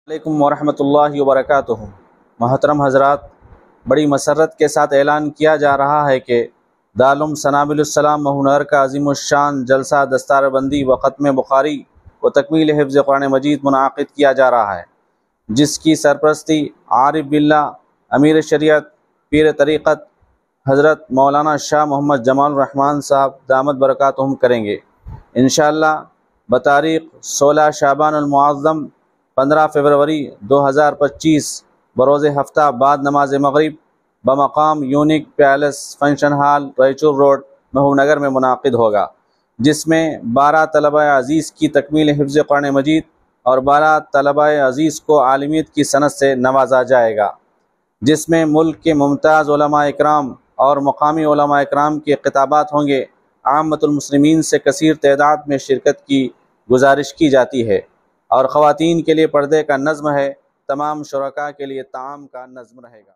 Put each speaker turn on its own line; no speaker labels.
अलैकुम वरहमतुल्लाहि वबरकातुहू। मोहतरम हज़रात, बड़ी मसरत के साथ ऐलान किया जा रहा है कि दारुल सनाबिलुस्सलाम महूनर का अज़ीमुश्शान जलसा दस्तारबंदी व ख़त्म बुखारी व तकमील हिफ्ज़ कुरान मजीद मुनाक़िद किया जा रहा है, जिसकी सरपरस्ती आरिफ बिल्लाह अमीर शरीयत पीर तरीक़त हज़रत मौलाना शाह मोहम्मद जमाल रहमान साहब दामद बरकातुहुम करेंगे। इंशाअल्लाह बतारीख़ 16 शाबानुल मुअज़्ज़म 15 फरवरी 2025 बरोज़ हफ्ता बाद नमाज मग़रिब बमक़ाम unique palace function hall Raichur road Mahbubnagar में मुनाक़िद होगा, जिसमें 12 तलबा अज़ीज़ की तकमील हिफ्ज़ कुरान मजीद और 12 तलबा अज़ीज़ को आलिमियत की सनद से नवाजा जाएगा, जिसमें मुल्क के मुमताज़ उलमा इकराम और मकामी उलमा इकराम के खिताबात होंगे। आम्मतुल मुस्लिमीन से कसीर तादाद में शिरकत की गुजारिश की जाती है और ख़वातीन के लिए पर्दे का नज़्म है। तमाम शुरका के लिए ताम का नज़्म रहेगा।